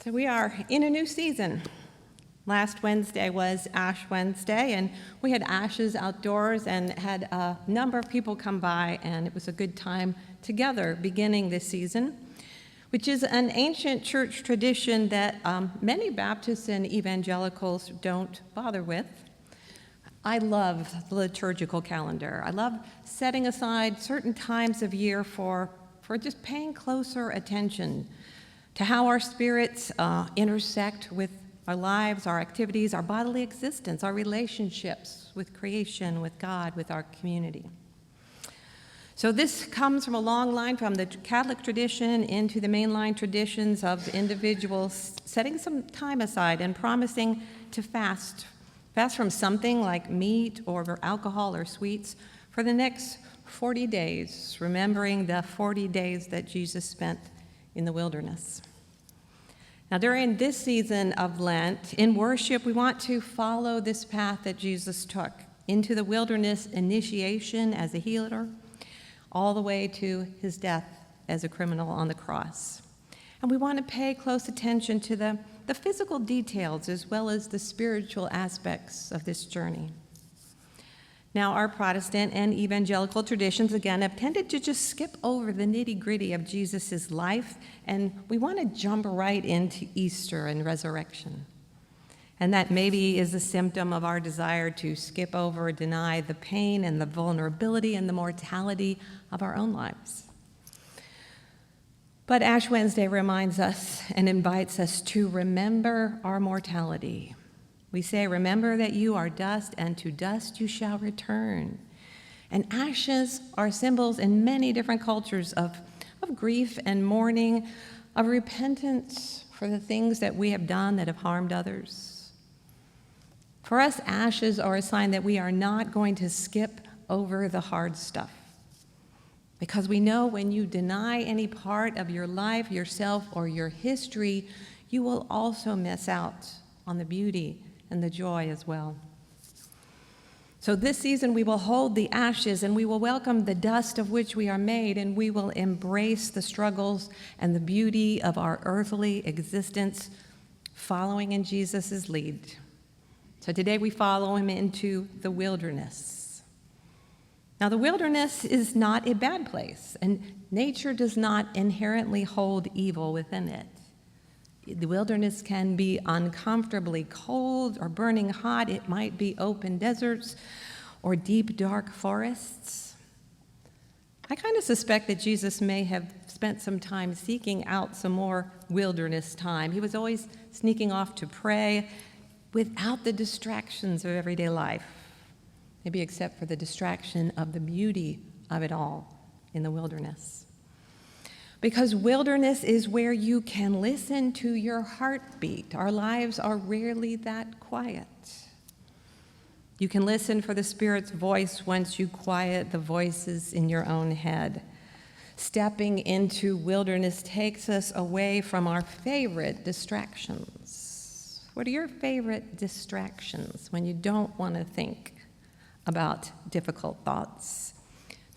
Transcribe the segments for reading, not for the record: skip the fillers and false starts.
So we are in a new season. Last Wednesday was Ash Wednesday, and we had ashes outdoors and had a number of people come by, and it was a good time together beginning this season, which is an ancient church tradition that many Baptists and evangelicals don't bother with. I love the liturgical calendar. I love setting aside certain times of year for just paying closer attention to how our spirits intersect with our lives, our activities, our bodily existence, our relationships with creation, with God, with our community. So this comes from a long line from the Catholic tradition into the mainline traditions of individuals setting some time aside and promising to fast from something like meat or alcohol or sweets for the next 40 days, remembering the 40 days that Jesus spent in the wilderness. Now, during this season of Lent, in worship, we want to follow this path that Jesus took into the wilderness initiation as a healer, all the way to his death as a criminal on the cross. And we want to pay close attention to the physical details as well as the spiritual aspects of this journey. Now, our Protestant and evangelical traditions, again, have tended to just skip over the nitty-gritty of Jesus' life, and we want to jump right into Easter and resurrection. And that maybe is a symptom of our desire to skip over or deny the pain and the vulnerability and the mortality of our own lives. But Ash Wednesday reminds us and invites us to remember our mortality. We say, remember that you are dust, and to dust you shall return. And ashes are symbols in many different cultures of grief and mourning, of repentance for the things that we have done that have harmed others. For us, ashes are a sign that we are not going to skip over the hard stuff. Because we know when you deny any part of your life, yourself, or your history, you will also miss out on the beauty and the joy as well. So this season we will hold the ashes and we will welcome the dust of which we are made, and we will embrace the struggles and the beauty of our earthly existence, following in Jesus' lead. So today we follow him into the wilderness. Now, the wilderness is not a bad place, and nature does not inherently hold evil within it. The wilderness can be uncomfortably cold or burning hot. It might be open deserts or deep, dark forests. I kind of suspect that Jesus may have spent some time seeking out some more wilderness time. He was always sneaking off to pray without the distractions of everyday life, maybe except for the distraction of the beauty of it all in the wilderness. Because wilderness is where you can listen to your heartbeat. Our lives are rarely that quiet. You can listen for the Spirit's voice once you quiet the voices in your own head. Stepping into wilderness takes us away from our favorite distractions. What are your favorite distractions when you don't want to think about difficult thoughts?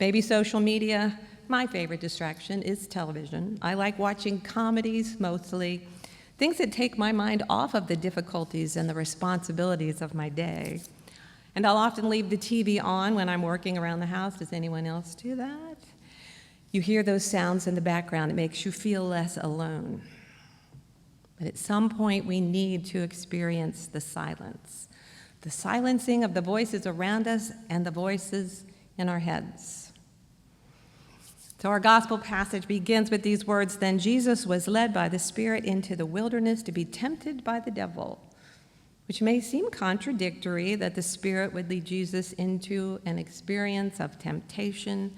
Maybe social media. My favorite distraction is television. I like watching comedies mostly, things that take my mind off of the difficulties and the responsibilities of my day. And I'll often leave the TV on when I'm working around the house. Does anyone else do that? You hear those sounds in the background. It makes you feel less alone. But at some point, we need to experience the silence, the silencing of the voices around us and the voices in our heads. So our gospel passage begins with these words, "Then Jesus was led by the Spirit into the wilderness to be tempted by the devil," which may seem contradictory that the Spirit would lead Jesus into an experience of temptation.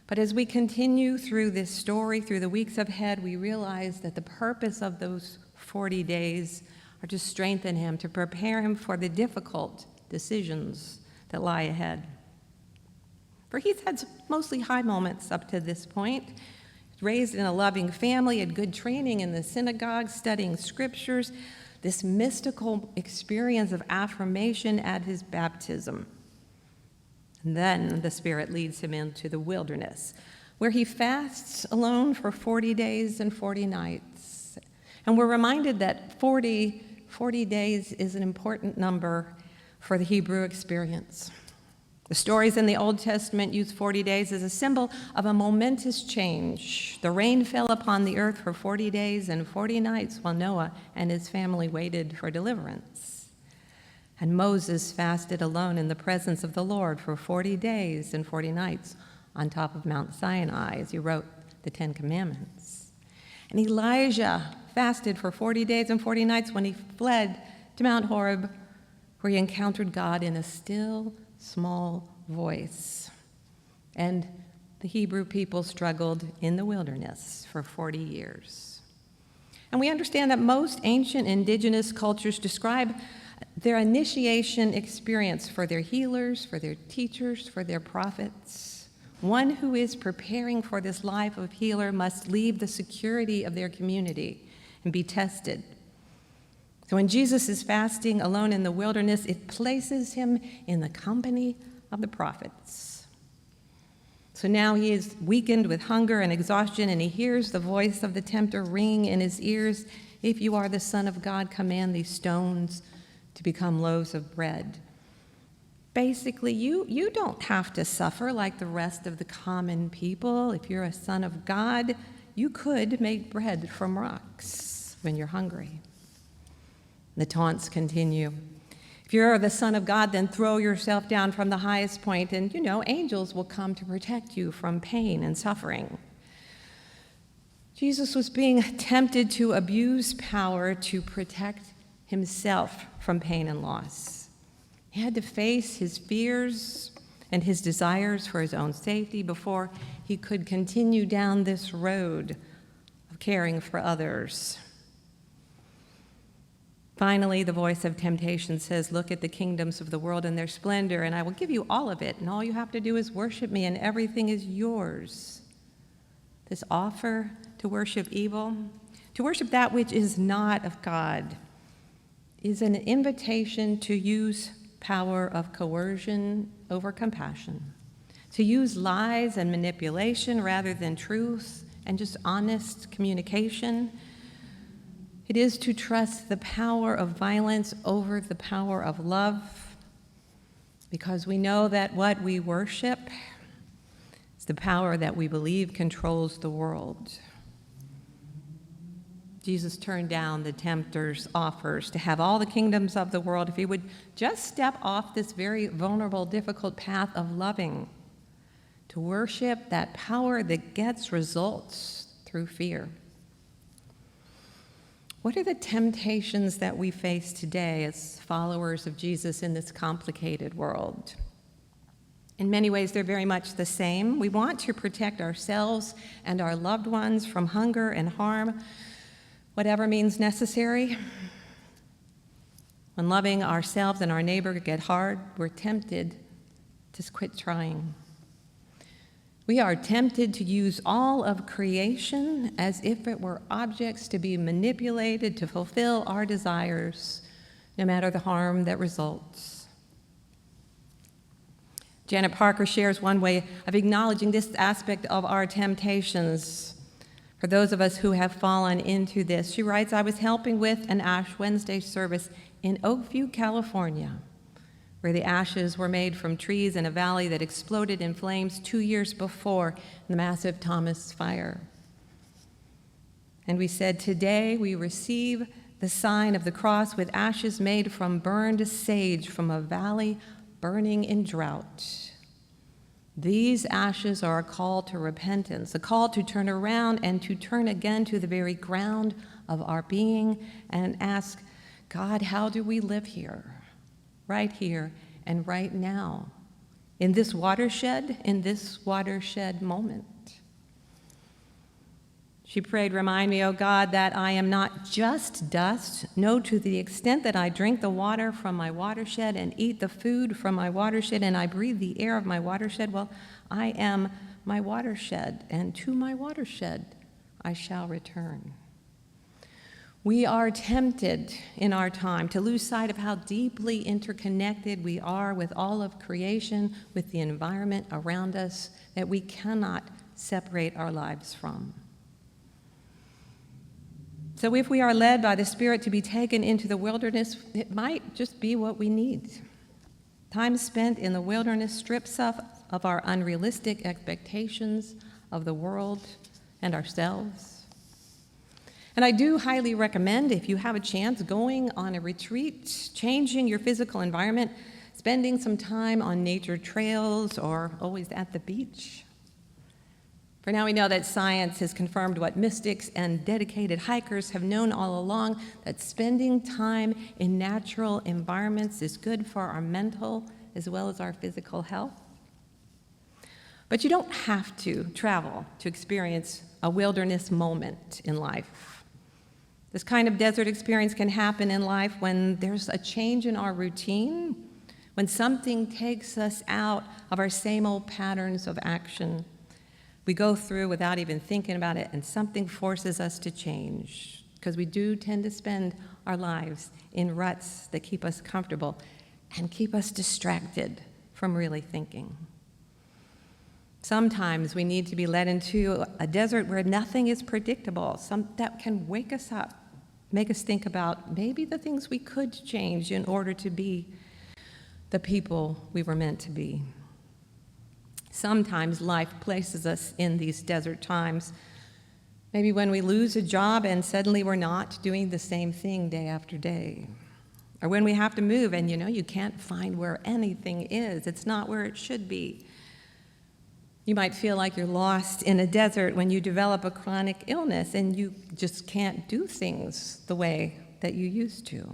But as we continue through this story, through the weeks ahead, we realize that the purpose of those 40 days are to strengthen him, to prepare him for the difficult decisions that lie ahead. For he's had mostly high moments up to this point. Raised in a loving family, had good training in the synagogue, studying scriptures, this mystical experience of affirmation at his baptism. And then the Spirit leads him into the wilderness, where he fasts alone for 40 days and 40 nights. And we're reminded that 40 days is an important number for the Hebrew experience. The stories in the Old Testament use 40 days as a symbol of a momentous change. The rain fell upon the earth for 40 days and 40 nights while Noah and his family waited for deliverance. And Moses fasted alone in the presence of the Lord for 40 days and 40 nights on top of Mount Sinai as he wrote the Ten Commandments. And Elijah fasted for 40 days and 40 nights when he fled to Mount Horeb, where he encountered God in a still, small voice. And the Hebrew people struggled in the wilderness for 40 years. And we understand that most ancient indigenous cultures describe their initiation experience for their healers, for their teachers, for their prophets. One who is preparing for this life of healer must leave the security of their community and be tested. So when Jesus is fasting alone in the wilderness, it places him in the company of the prophets. So now he is weakened with hunger and exhaustion, and he hears the voice of the tempter ring in his ears, "If you are the Son of God, command these stones to become loaves of bread." Basically, you don't have to suffer like the rest of the common people. If you're a son of God, you could make bread from rocks when you're hungry. The taunts continue. If you're the Son of God, then throw yourself down from the highest point, and angels will come to protect you from pain and suffering. Jesus was being tempted to abuse power to protect himself from pain and loss. He had to face his fears and his desires for his own safety before he could continue down this road of caring for others. Finally, the voice of temptation says, "Look at the kingdoms of the world and their splendor, and I will give you all of it, and all you have to do is worship me, and everything is yours." This offer to worship evil, to worship that which is not of God, is an invitation to use power of coercion over compassion, to use lies and manipulation rather than truth and just honest communication. It is to trust the power of violence over the power of love, because we know that what we worship is the power that we believe controls the world. Jesus turned down the tempter's offers to have all the kingdoms of the world if he would just step off this very vulnerable, difficult path of loving, to worship that power that gets results through fear. What are the temptations that we face today as followers of Jesus in this complicated world? In many ways, they're very much the same. We want to protect ourselves and our loved ones from hunger and harm, whatever means necessary. When loving ourselves and our neighbor get hard, we're tempted to quit trying. We are tempted to use all of creation as if it were objects to be manipulated to fulfill our desires, no matter the harm that results. Janet Parker shares one way of acknowledging this aspect of our temptations. For those of us who have fallen into this, she writes, "I was helping with an Ash Wednesday service in Oakview, California, where the ashes were made from trees in a valley that exploded in flames 2 years before the massive Thomas fire. And we said, today we receive the sign of the cross with ashes made from burned sage from a valley burning in drought. These ashes are a call to repentance, a call to turn around and to turn again to the very ground of our being and ask, God, how do we live here and right now, in this watershed moment? She prayed, remind me, O God, that I am not just dust. No, to the extent that I drink the water from my watershed and eat the food from my watershed and I breathe the air of my watershed, well, I am my watershed, and to my watershed I shall return. We are tempted in our time to lose sight of how deeply interconnected we are with all of creation, with the environment around us that we cannot separate our lives from. So if we are led by the Spirit to be taken into the wilderness, it might just be what we need. Time spent in the wilderness strips us of our unrealistic expectations of the world and ourselves. And I do highly recommend, if you have a chance, going on a retreat, changing your physical environment, spending some time on nature trails or always at the beach. For now we know that science has confirmed what mystics and dedicated hikers have known all along, that spending time in natural environments is good for our mental as well as our physical health. But you don't have to travel to experience a wilderness moment in life. This kind of desert experience can happen in life when there's a change in our routine, when something takes us out of our same old patterns of action. We go through without even thinking about it, and something forces us to change, because we do tend to spend our lives in ruts that keep us comfortable and keep us distracted from really thinking. Sometimes we need to be led into a desert where nothing is predictable, that can wake us up, make us think about maybe the things we could change in order to be the people we were meant to be. Sometimes life places us in these desert times, maybe when we lose a job and suddenly we're not doing the same thing day after day. Or when we have to move and you can't find where anything is. It's not where it should be. You might feel like you're lost in a desert when you develop a chronic illness and you just can't do things the way that you used to.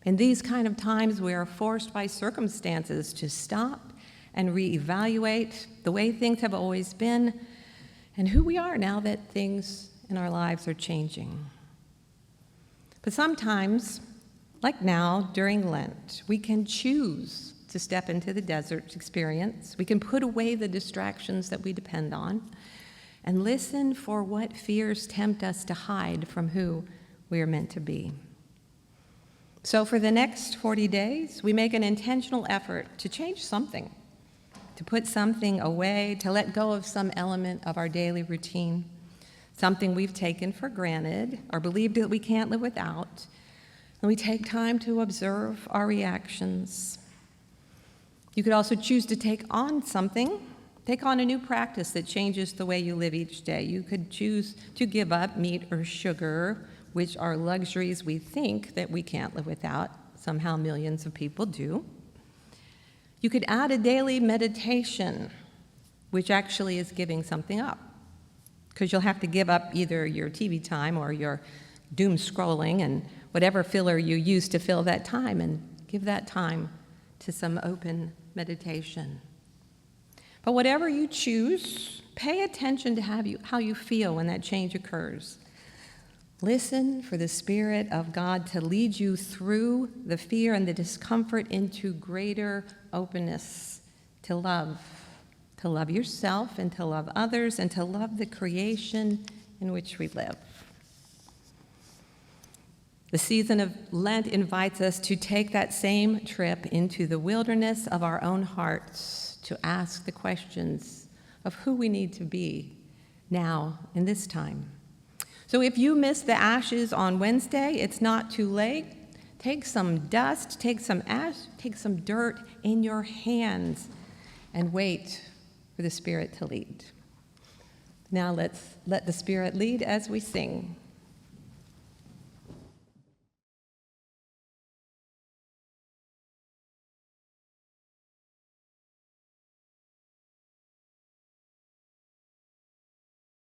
In these kind of times, we are forced by circumstances to stop and reevaluate the way things have always been and who we are now that things in our lives are changing. But sometimes, like now during Lent, we can choose to step into the desert experience. We can put away the distractions that we depend on and listen for what fears tempt us to hide from who we are meant to be. So for the next 40 days, we make an intentional effort to change something, to put something away, to let go of some element of our daily routine, something we've taken for granted or believed that we can't live without. And we take time to observe our reactions. You could also choose to take on a new practice that changes the way you live each day. You could choose to give up meat or sugar, which are luxuries we think that we can't live without. Somehow millions of people do. You could add a daily meditation, which actually is giving something up, because you'll have to give up either your TV time or your doom scrolling and whatever filler you use to fill that time, and give that time to some open meditation. But whatever you choose, pay attention to how you feel when that change occurs. Listen for the Spirit of God to lead you through the fear and the discomfort into greater openness to love yourself and to love others and to love the creation in which we live. The season of Lent invites us to take that same trip into the wilderness of our own hearts, to ask the questions of who we need to be now in this time. So if you miss the ashes on Wednesday, it's not too late. Take some dust, take some ash, take some dirt in your hands and wait for the Spirit to lead. Now let's let the Spirit lead as we sing.